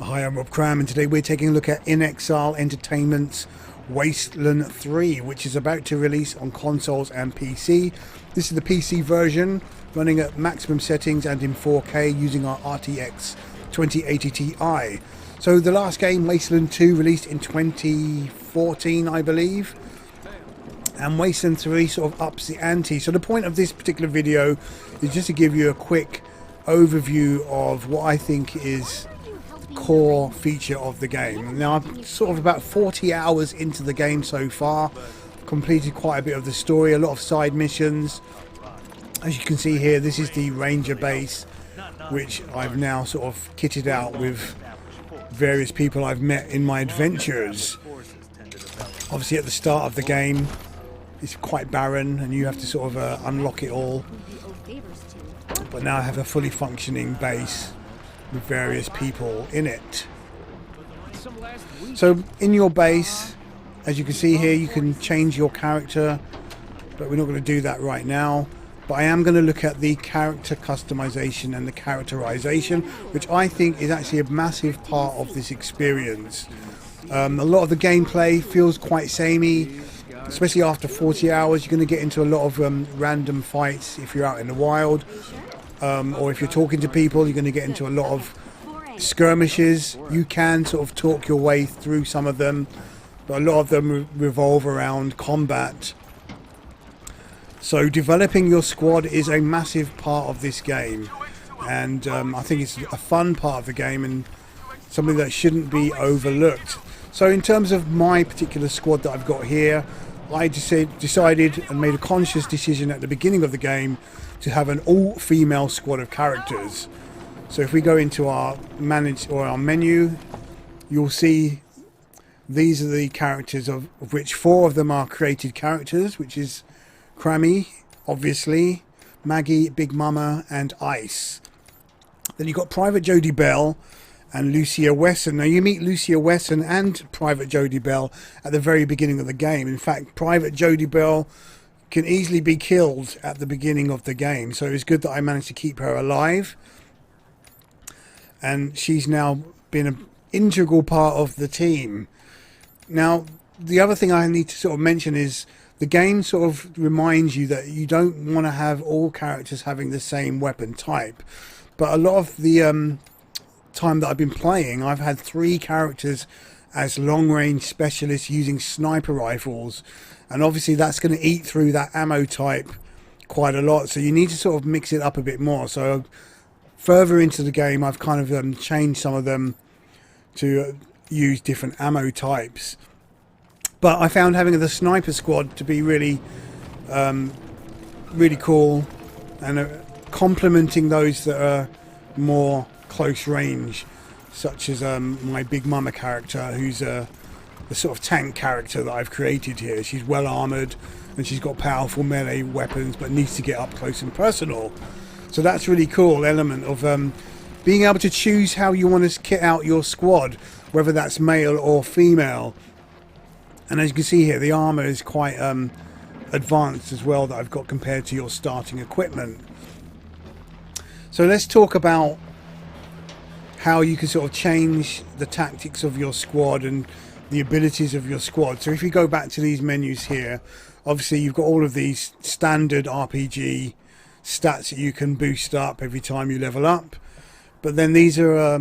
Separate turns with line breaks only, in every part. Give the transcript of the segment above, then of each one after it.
Hi, I'm Rob Cram, and today we're taking a look at In Exile Entertainment's Wasteland 3, which is about to release on consoles and PC. This is the PC version, running at maximum settings and in 4K using our RTX 2080 Ti. So the last game, Wasteland 2, released in 2014, I believe. And Wasteland 3 sort of ups the ante. So the point of this particular video is just to give you a quick overview of what I think is core feature of the game. Now I'm sort of about 40 hours into the game so far, completed quite a bit of the story, a lot of side missions. As you can see here, this is the ranger base, which I've now sort of kitted out with various people I've met in my adventures. Obviously at the start of the game it's quite barren and you have to sort of unlock it all, but now I have a fully functioning base with various people in it. So in your base, as you can see here, you can change your character, but we're not going to do that right now. But I am going to look at the character customization and the characterization, which I think is actually a massive part of this experience. A lot of the gameplay feels quite samey, especially after 40 hours. You're going to get into a lot of random fights if you're out in the wild. Or if you're talking to people, you're going to get into a lot of skirmishes. You can sort of talk your way through some of them, but a lot of them revolve around combat. So developing your squad is a massive part of this game, and I think it's a fun part of the game and something that shouldn't be overlooked. So in terms of my particular squad that I've got here, I decided and made a conscious decision at the beginning of the game to have an all-female squad of characters. So if we go into our our menu, you'll see these are the characters, of which 4 of them are created characters, which is Crammy, obviously, Maggie, Big Mama, and Ice. Then you've got Private Jodie Bell and Lucia Wesson. Now you meet Lucia Wesson and Private Jodie Bell at the very beginning of the game. In fact, Private Jodie Bell can easily be killed at the beginning of the game, so it's good that I managed to keep her alive, and she's now been an integral part of the team. Now the other thing I need to sort of mention is the game sort of reminds you that you don't want to have all characters having the same weapon type, but a lot of the time that I've been playing, I've had 3 characters as long-range specialists using sniper rifles, and obviously that's going to eat through that ammo type quite a lot, so you need to sort of mix it up a bit more. So further into the game I've kind of changed some of them to use different ammo types, but I found having the sniper squad to be really really cool, and complementing those that are more close range, such as my Big Mama character, who's the sort of tank character that I've created here. She's well armoured and she's got powerful melee weapons, but needs to get up close and personal. So that's really cool element of being able to choose how you want to kit out your squad, whether that's male or female. And as you can see here, the armour is quite advanced as well that I've got compared to your starting equipment. So let's talk about how you can sort of change the tactics of your squad and the abilities of your squad. So if you go back to these menus here, obviously you've got all of these standard RPG stats that you can boost up every time you level up, but then these are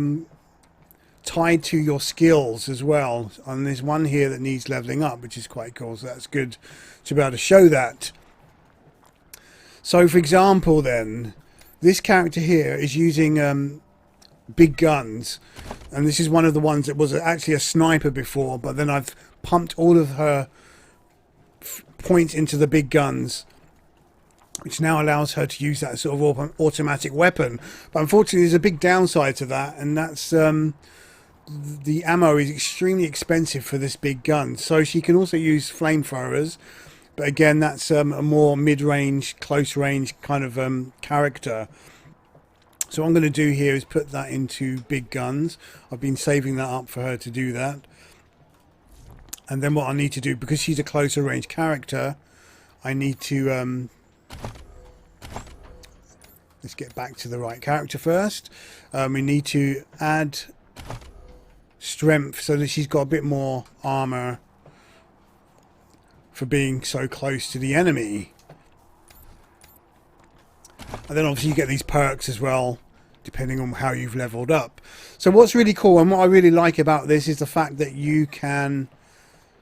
tied to your skills as well, and there's one here that needs leveling up, which is quite cool, so that's good to be able to show that. So for example then, this character here is using big guns, and this is one of the ones that was actually a sniper before, but then I've pumped all of her points into the big guns, which now allows her to use that sort of automatic weapon. But unfortunately there's a big downside to that, and that's the ammo is extremely expensive for this big gun. So she can also use flamethrowers, but again that's a more mid-range, close range kind of character. So what I'm going to do here is put that into big guns. I've been saving that up for her to do that. And then what I need to do, because she's a closer range character, I need to let's get back to the right character first. We need to add strength so that she's got a bit more armor for being so close to the enemy. And then obviously you get these perks as well, depending on how you've leveled up. So what's really cool, and what I really like about this, is the fact that you can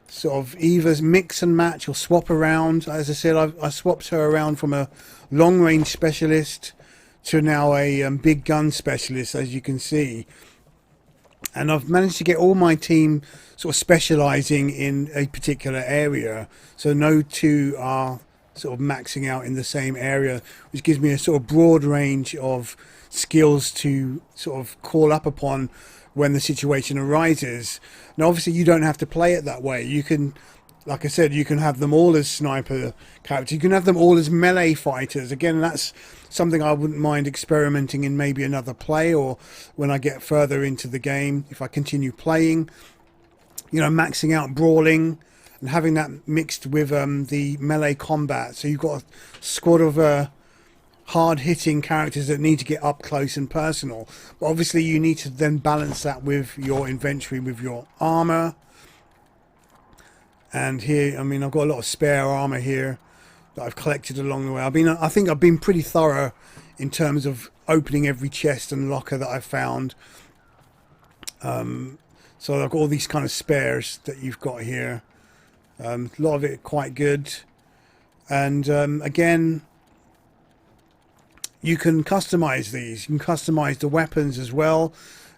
sort of either mix and match or swap around. As I said, I swapped her around from a long range specialist to now a big gun specialist, as you can see. And I've managed to get all my team sort of specialising in a particular area, so no two are sort of maxing out in the same area, which gives me a sort of broad range of skills to sort of call up upon when the situation arises. Now obviously you don't have to play it that way. You can, like I said, you can have them all as sniper characters, you can have them all as melee fighters. Again, that's something I wouldn't mind experimenting in maybe another play, or when I get further into the game, if I continue playing, you know, maxing out brawling and having that mixed with the melee combat. So you've got a squad of hard-hitting characters that need to get up close and personal. But obviously you need to then balance that with your inventory, with your armor. And here, I mean, I've got a lot of spare armor here that I've collected along the way. I think I've been pretty thorough in terms of opening every chest and locker that I've found. So I've got all these kind of spares that you've got here. A lot of it quite good. And again, you can customize these. You can customize the weapons as well.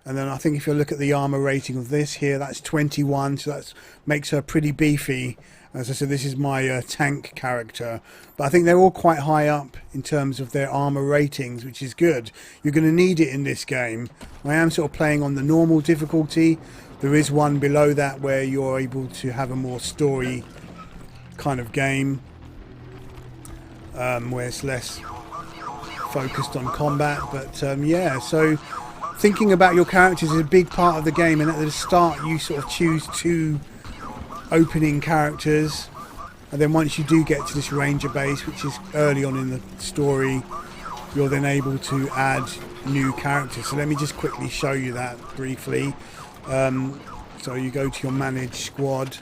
And then I think if you look at the armor rating of this here, that's 21, so that makes her pretty beefy. As I said, this is my tank character, but I think they're all quite high up in terms of their armor ratings, which is good. You're going to need it in this game. I am sort of playing on the normal difficulty. There is one below that where you're able to have a more story kind of game, where it's less focused on combat. But yeah, so thinking about your characters is a big part of the game, and at the start you sort of choose two opening characters, and then once you do get to this ranger base, which is early on in the story, you're then able to add new characters. So let me just quickly show you that briefly. So you go to your manage squad.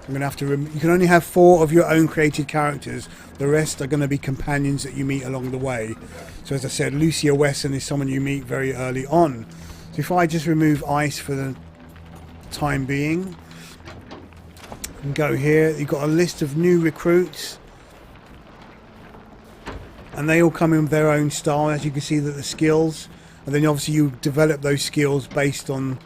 I'm gonna have to you can only have 4 of your own created characters. The rest are going to be companions that you meet along the way. So as I said, Lucia Wesson is someone you meet very early on. So if I just remove ice for the time being and go here, you've got a list of new recruits, and they all come in with their own style. As you can see, that the skills, and then obviously you develop those skills based on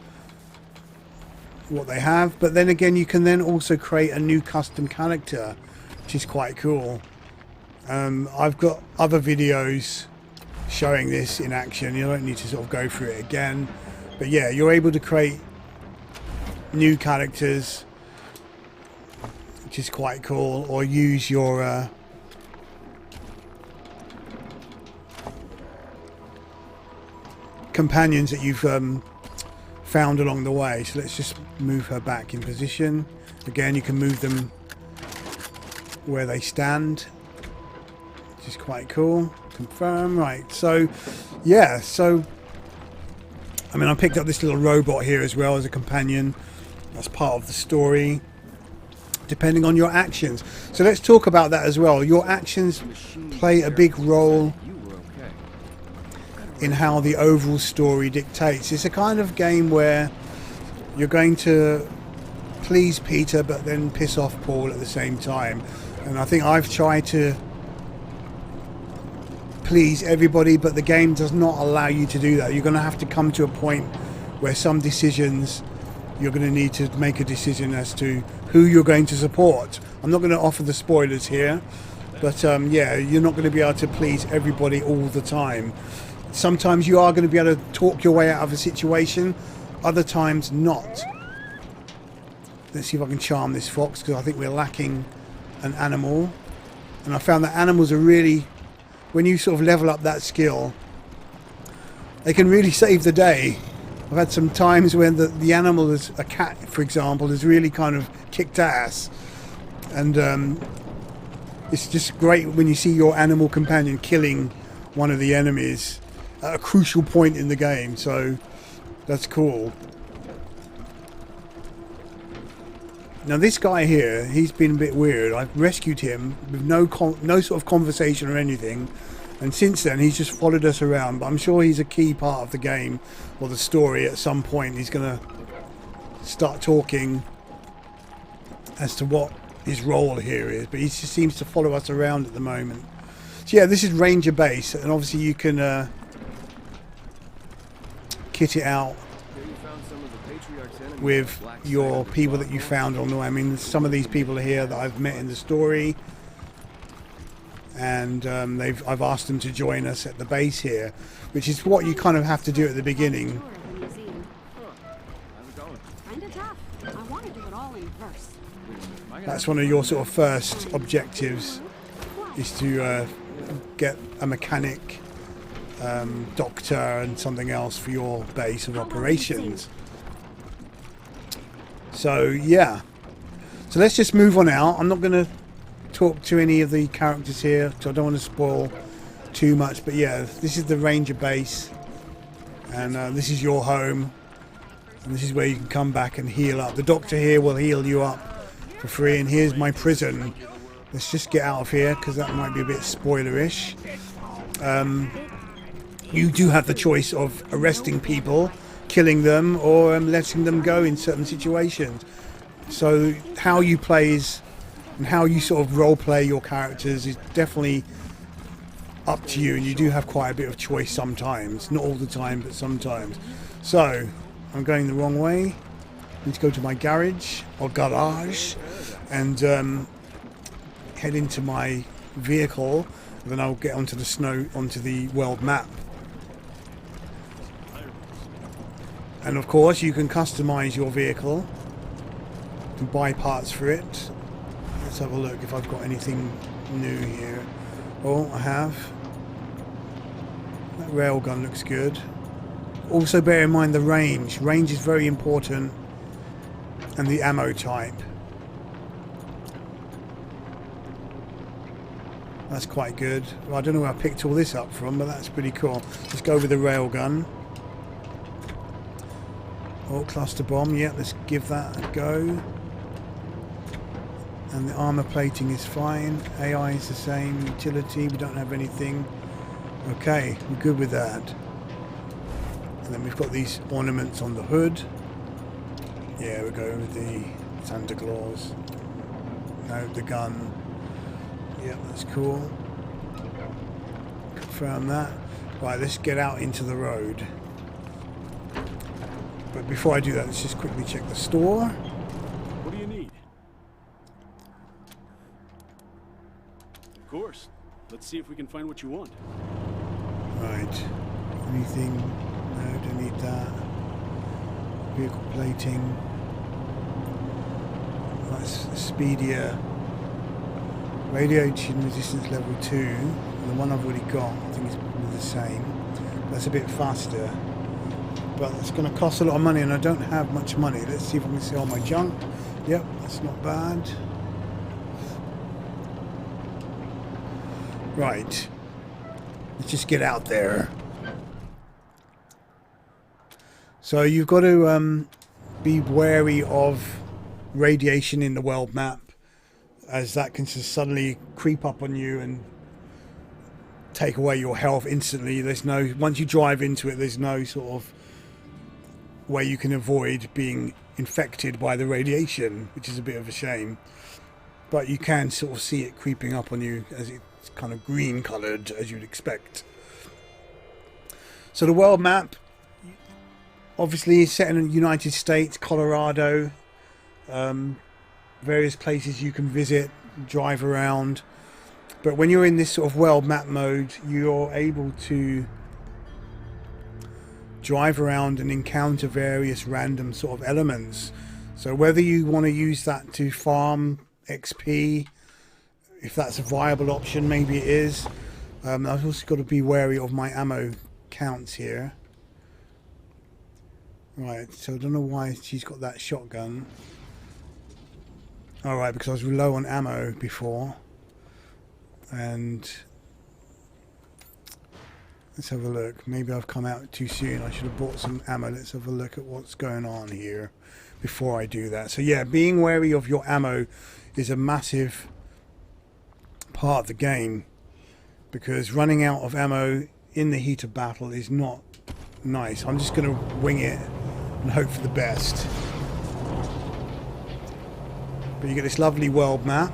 what they have. But then again, you can then also create a new custom character, which is quite cool. I've got other videos showing this in action. You don't need to sort of go through it again, but yeah, you're able to create new characters, which is quite cool, or use your companions that you've found along the way. So let's just move her back in position. Again, you can move them where they stand, which is quite cool. Confirm. Right, so yeah, so I mean, I picked up this little robot here as well as a companion. That's part of the story, depending on your actions. So let's talk about that as well. Your actions play a big role in how the overall story dictates. It's a kind of game where you're going to please Peter but then piss off Paul at the same time. And I think I've tried to please everybody, but the game does not allow you to do that. You're going to have to come to a point where some decisions, you're going to need to make a decision as to who you're going to support. I'm not going to offer the spoilers here, but yeah, you're not going to be able to please everybody all the time. Sometimes you are going to be able to talk your way out of a situation, other times not. Let's see if I can charm this fox, because I think we're lacking an animal. And I found that animals are really, when you sort of level up that skill, they can really save the day. I've had some times when the animal, is a cat for example, has really kind of kicked ass, and it's just great when you see your animal companion killing one of the enemies at a crucial point in the game. So that's cool. Now this guy here, he's been a bit weird. I've rescued him with no sort of conversation or anything, and since then he's just followed us around. But I'm sure he's a key part of the game or the story. At some point he's going to start talking as to what his role here is, but he just seems to follow us around at the moment. So yeah, this is Ranger Base, and obviously you can kit it out with your people that you found on the way. I mean, some of these people are here that I've met in the story, and I've asked them to join us at the base here, which is what you kind of have to do at the beginning. That's one of your sort of first objectives, is to get a mechanic, doctor and something else for your base of operations. So yeah, so let's just move on out. I'm not going to talk to any of the characters here, so I don't want to spoil too much, but yeah, this is the Ranger Base, and this is your home, and this is where you can come back and heal up. The doctor here will heal you up for free, and here's my prison. Let's just get out of here because that might be a bit spoilerish. You do have the choice of arresting people, killing them, or letting them go in certain situations. So how you play and how you sort of role play your characters is definitely up to you, and you do have quite a bit of choice sometimes, not all the time, but sometimes. So I'm going the wrong way. I need to go to my garage and head into my vehicle, and then I'll get onto the world map. And of course you can customize your vehicle and buy parts for it. Let's have a look if I've got anything new here. Oh, I have. That railgun looks good. Also bear in mind the range. Range is very important, and the ammo type. That's quite good. Well, I don't know where I picked all this up from, but that's pretty cool. Let's go with the railgun. Oh, cluster bomb. Yeah, let's give that a go. And the armor plating is fine. AI is the same. Utility, we don't have anything. Okay, we're good with that. And then we've got these ornaments on the hood. Yeah, we'll go with the Santa Claus. No, the gun. Yeah, that's cool. Confirm that. Right, let's get out into the road. But before I do that, let's just quickly check the store.
What do you need? Of course. Let's see if we can find what you want.
Right. Anything? No, don't need that. Vehicle plating. That's speedier. Radiation resistance level 2. The one I've already got, I think it's probably the same. That's a bit faster. But it's going to cost a lot of money, and I don't have much money. Let's see if I can sell my junk. Yep, that's not bad. Right. Let's just get out there. So you've got to be wary of radiation in the world map, as that can just suddenly creep up on you and take away your health instantly. Once you drive into it, there's no sort of way you can avoid being infected by the radiation, which is a bit of a shame. But you can sort of see it creeping up on you as it's kind of green coloured, as you'd expect. So the world map, obviously, is set in the United States, Colorado. Various places you can visit, drive around. But when you're in this sort of world map mode, you're able to drive around and encounter various random sort of elements. So whether you want to use that to farm XP, if that's a viable option, maybe it is. I've also got to be wary of my ammo counts here. Right, so I don't know why she's got that shotgun. Alright, because I was low on ammo before. And Let's have a look. Maybe I've come out too soon. I should have bought some ammo. Let's have a look at what's going on here before I do that. So yeah, being wary of your ammo is a massive part of the game, because running out of ammo in the heat of battle is not nice. I'm just going to wing it and hope for the best. But you get this lovely world map.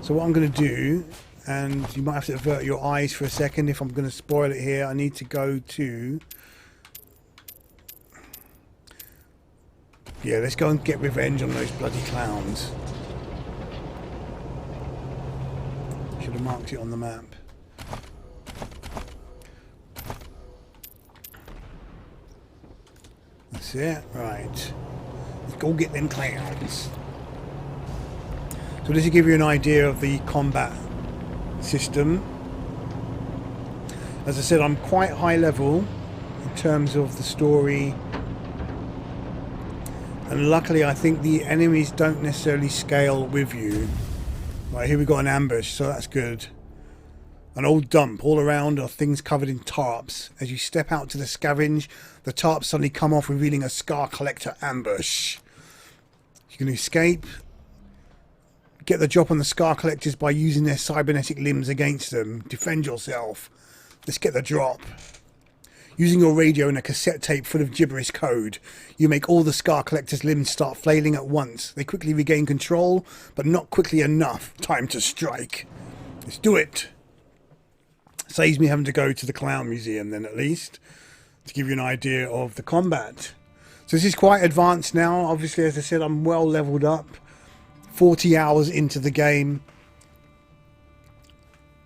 So what I'm going to do, and you might have to avert your eyes for a second if I'm going to spoil it here, I need to go to... Yeah, let's go and get revenge on those bloody clowns. Should have marked it on the map. That's it. Right. Let's go get them clowns. So this will give you an idea of the combat system. As I said, I'm quite high level in terms of the story. And luckily, I think the enemies don't necessarily scale with you. Right, here we've got an ambush, so that's good. An old dump. All around are things covered in tarps. As you step out to the scavenge, the tarps suddenly come off, revealing a Scar Collector ambush. You can escape. Get the drop on the Scar Collectors by using their cybernetic limbs against them. Defend yourself. Let's get the drop. Using your radio and a cassette tape full of gibberish code, you make all the Scar Collector's limbs start flailing at once. They quickly regain control, but not quickly enough. Time to strike. Let's do it. Saves me having to go to the Clown Museum then, at least, to give you an idea of the combat. So this is quite advanced now. Obviously, as I said, I'm well leveled up. 40 hours into the game.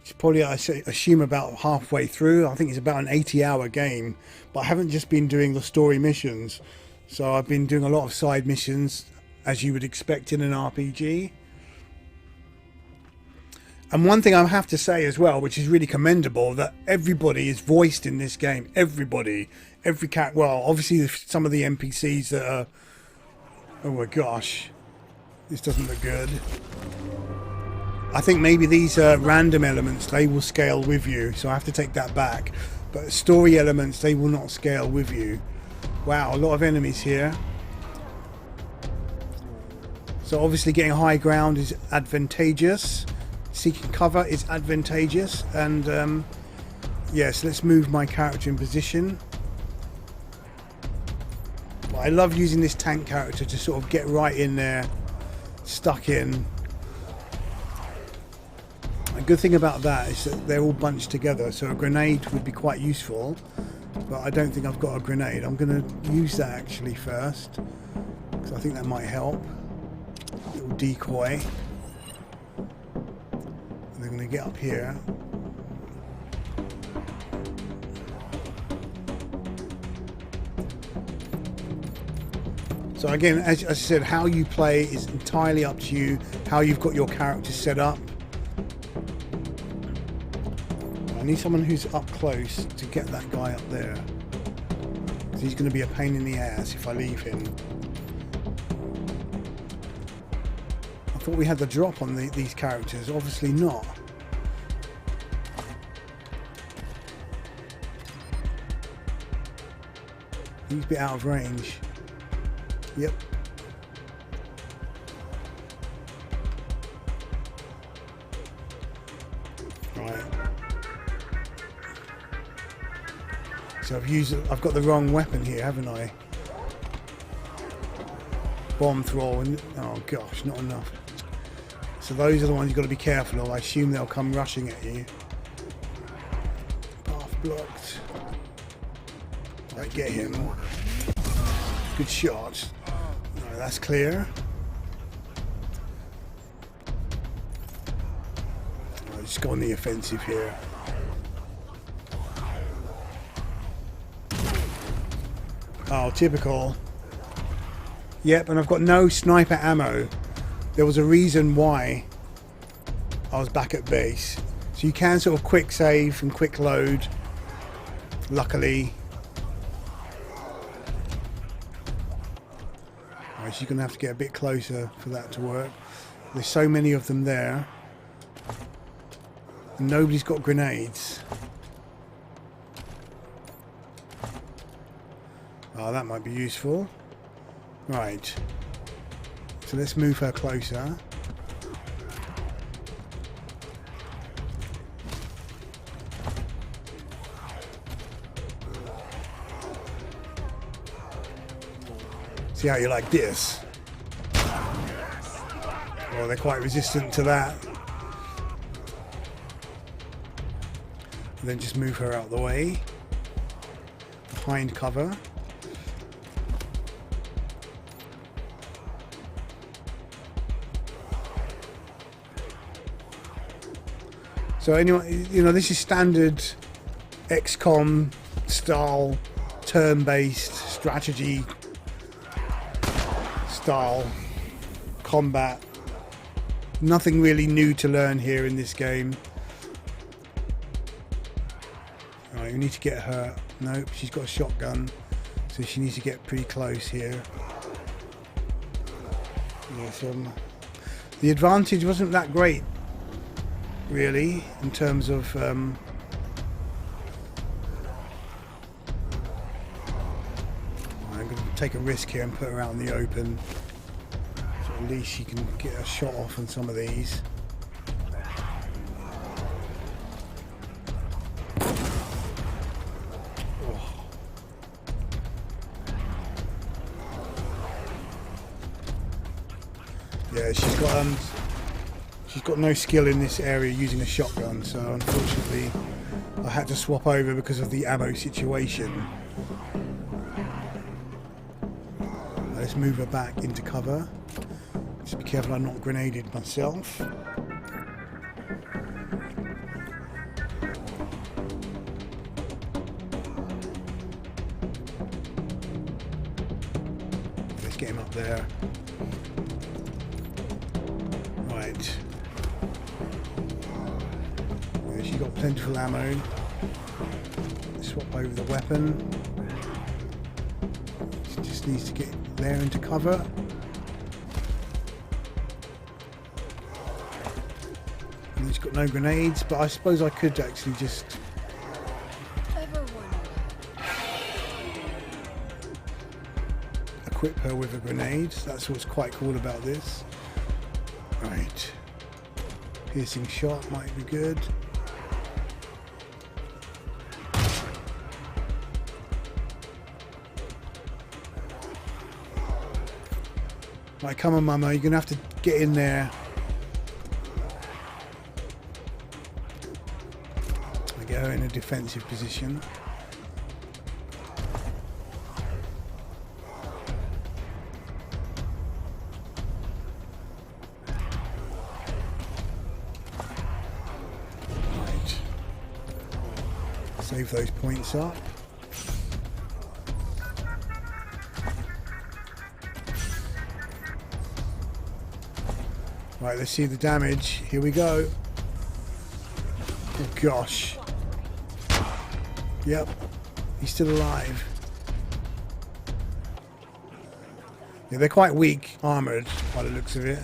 It's probably, I assume, about halfway through. I think it's about an 80-hour game. But I haven't just been doing the story missions. So I've been doing a lot of side missions, as you would expect in an RPG. And one thing I have to say as well, which is really commendable, that everybody is voiced in this game. Everybody. Every cat. Well, obviously some of the NPCs that are... Oh my gosh. This doesn't look good. I think maybe these random elements, they will scale with you. So I have to take that back. But story elements, they will not scale with you. Wow, a lot of enemies here. So obviously getting high ground is advantageous. Seeking cover is advantageous. And yes, let's move my character in position. But I love using this tank character to sort of get right in there, stuck in. A good thing about that is that they're all bunched together, so a grenade would be quite useful, but I don't think I've got a grenade. I'm going to use that actually first, because I think that might help. Little decoy. And they're going to get up here. So again, as I said, how you play is entirely up to you, how you've got your character set up. I need someone who's up close to get that guy up there. Because he's going to be a pain in the ass if I leave him. I thought we had the drop on these characters. Obviously not. He's a bit out of range. Yep. Right. So I've got the wrong weapon here, haven't I? Bomb throw and oh gosh, not enough. So those are the ones you've got to be careful of. I assume they'll come rushing at you. Path blocked. Right, get him. Good shot. No, that's clear. I'll just go on the offensive here. Oh, typical. Yep, and I've got no sniper ammo. There was a reason why I was back at base. So you can sort of quick save and quick load. Luckily. Alright, so you're going to have to get a bit closer for that to work. There's so many of them there. And nobody's got grenades. Oh, that might be useful. Right. So let's move her closer. See how you like this? Well, they're quite resistant to that. And then just move her out of the way. Behind cover. So anyway, you know, this is standard XCOM style, turn-based strategy style combat. Nothing really new to learn here in this game. Right, we need to get her. Nope, she's got a shotgun, so she needs to get pretty close here. Yes, the advantage wasn't that great, really, in terms of I'm going to take a risk here and put her out in the open, so at least she can get a shot off on some of these. Yeah, she's got no skill in this area using a shotgun, so unfortunately I had to swap over because of the ammo situation. Let's move her back into cover. Just be careful I'm not grenaded myself. Let's get him up there. Right. Yeah, she's got plentiful ammo. Swap over the weapon. She just needs to get there into cover. And she's got no grenades, but I suppose I could actually just equip her with a grenade. That's what's quite cool about this. Right. Piercing shot might be good. Right, come on, Mama, you're going to have to get in there. I get her in a defensive position. Right. Save those points up. Right, let's see the damage. Here we go. Oh gosh. Yep, he's still alive. Yeah, they're quite weak armoured by the looks of it.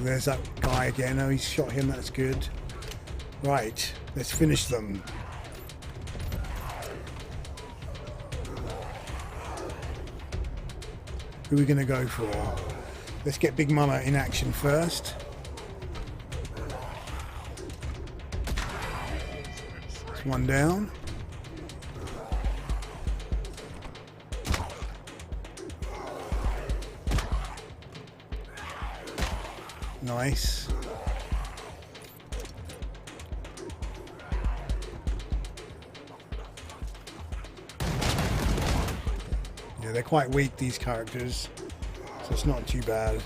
There's that guy again. Oh, he's shot him. That's good. Right, let's finish them. Who are we going to go for? Let's get Big Mama in action first. That's one down. Nice. Yeah, they're quite weak, these characters, so it's not too bad.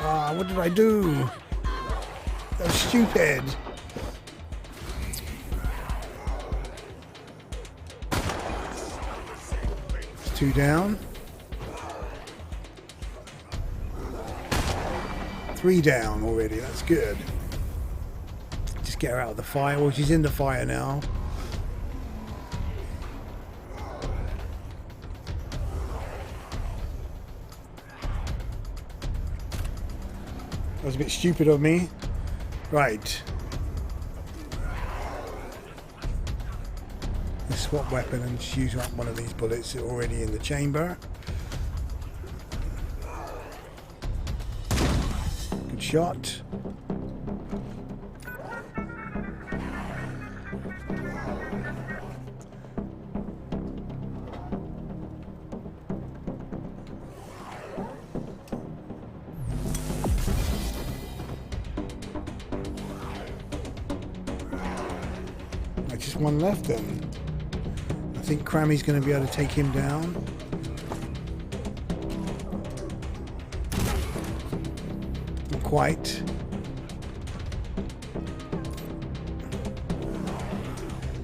Ah, what did I do? That was stupid. It's 2 down. 3 down already, that's good. Just get her out of the fire. Well, she's in the fire now. That was a bit stupid of me. Right. Let's swap weapon and just use up one of these bullets that are already in the chamber. Good shot. Just one left then. I think Crammy's going to be able to take him down. Not quite.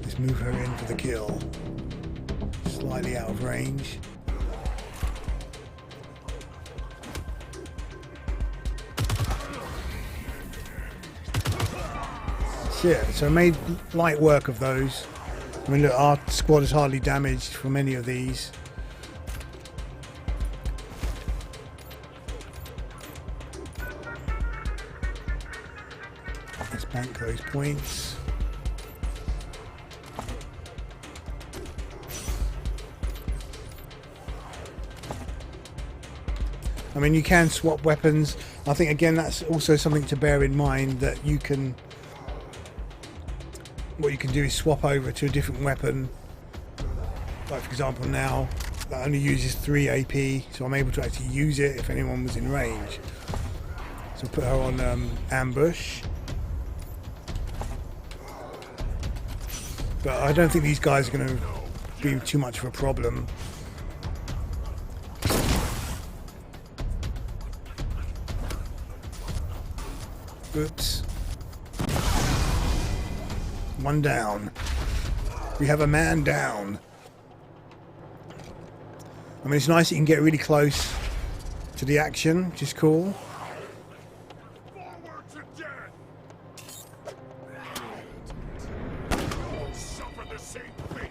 Let's move her in for the kill. Slightly out of range. Yeah, so I made light work of those. I mean, look, our squad is hardly damaged from any of these. Let's bank those points. I mean, you can swap weapons. I think, again, that's also something to bear in mind, that you can... What you can do is swap over to a different weapon. Like, for example, now that only uses 3 AP, so I'm able to actually use it if anyone was in range. So put her on ambush. But I don't think these guys are going to be too much of a problem. Oops. One down. We have a man down. I mean, it's nice that you can get really close to the action, which is cool.
Forward to death. Suffer the same fate.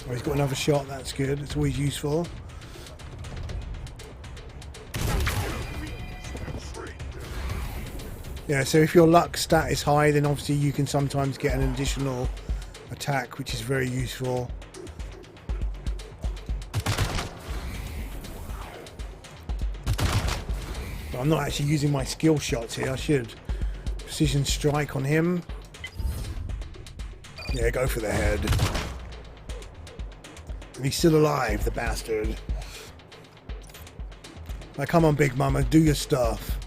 Oh, he's got another shot, that's good. It's always useful. Yeah, so if your luck stat is high, then obviously you can sometimes get an additional attack, which is very useful. But I'm not actually using my skill shots here. I should. Precision strike on him. Yeah, go for the head. And he's still alive, the bastard. Like, come on, Big Mama, do your stuff.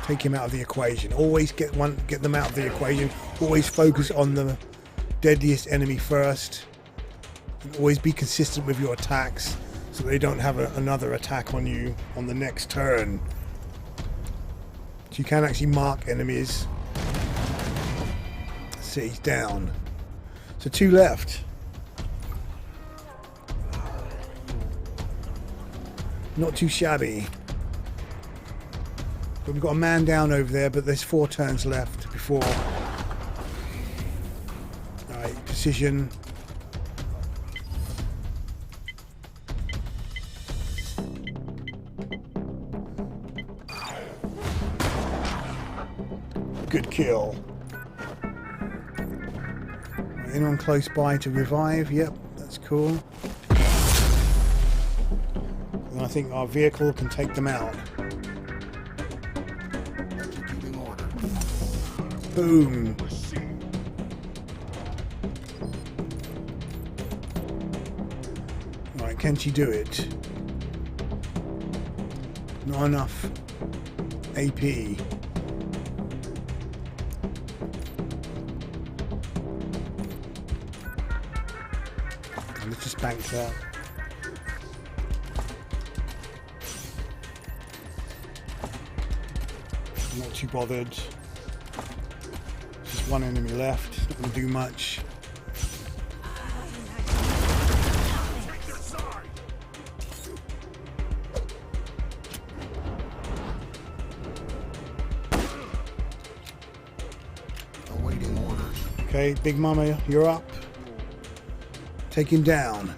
Take him out of the equation. Always get them out of the equation. Always focus on the deadliest enemy first. And always be consistent with your attacks, so they don't have another attack on you on the next turn. So you can actually mark enemies. See, he's down. So 2 left. Not too shabby. But we've got a man down over there, but there's 4 turns left before. Alright, precision. Good kill. Anyone close by to revive? Yep, that's cool. And I think our vehicle can take them out. Boom. Right, can she do it? Not enough AP. Let's just bank that. I'm not too bothered. Just one enemy left. Not going to do much.
Take their side.
Awaiting orders.
Okay, Big Mama, you're up. Take him down.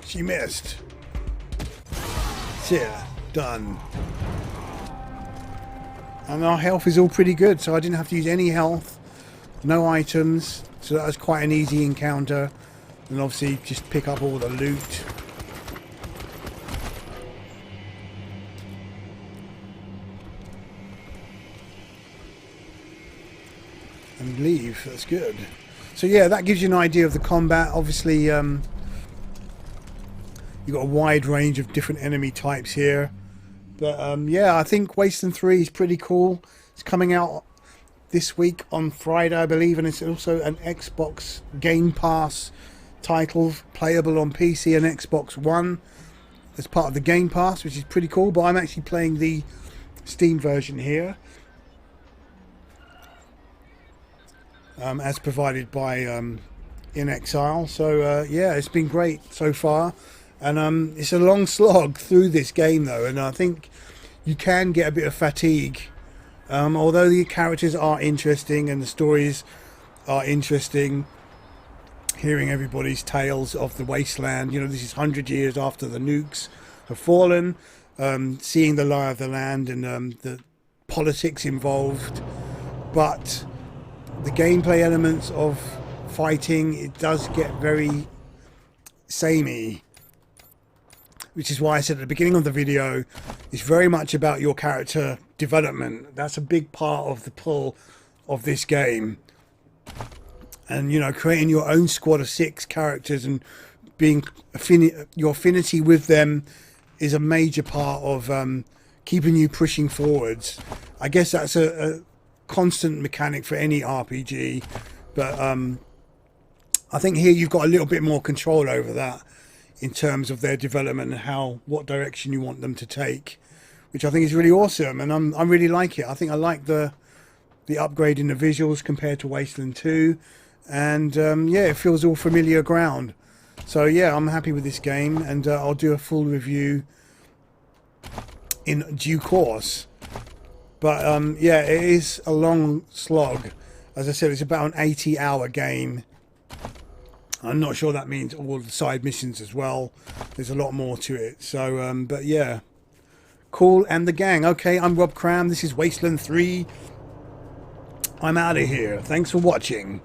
She missed. Yeah, done. And our health is all pretty good, so I didn't have to use any health, no items, so that was quite an easy encounter. And obviously just pick up all the loot. And leave, that's good. So yeah, that gives you an idea of the combat. Obviously, you've got a wide range of different enemy types here. But yeah, I think Wasteland 3 is pretty cool. It's coming out this week on Friday, I believe, and it's also an Xbox Game Pass title, playable on PC and Xbox One as part of the Game Pass, which is pretty cool. But I'm actually playing the Steam version here, as provided by In Exile. So yeah, it's been great so far. And it's a long slog through this game though, and I think you can get a bit of fatigue. Although the characters are interesting and the stories are interesting, hearing everybody's tales of the Wasteland, you know, this is 100 years after the nukes have fallen, seeing the lie of the land and the politics involved. But the gameplay elements of fighting, it does get very samey. Which is why I said at the beginning of the video, it's very much about your character development. That's a big part of the pull of this game. And, you know, creating your own squad of 6 characters and being your affinity with them is a major part of keeping you pushing forwards. I guess that's a constant mechanic for any RPG. But I think here you've got a little bit more control over that, in terms of their development and what direction you want them to take, which I think is really awesome. And I really like it. I think I like the upgrade in the visuals compared to Wasteland 2, and yeah, it feels all familiar ground. So yeah, I'm happy with this game, and I'll do a full review in due course. But yeah, it is a long slog. As I said, it's about an 80-hour game. I'm not sure that means all the side missions as well. There's a lot more to it. So, but yeah. Cool. And the gang. Okay, I'm Rob Cram. This is Wasteland 3. I'm out of here. Thanks for watching.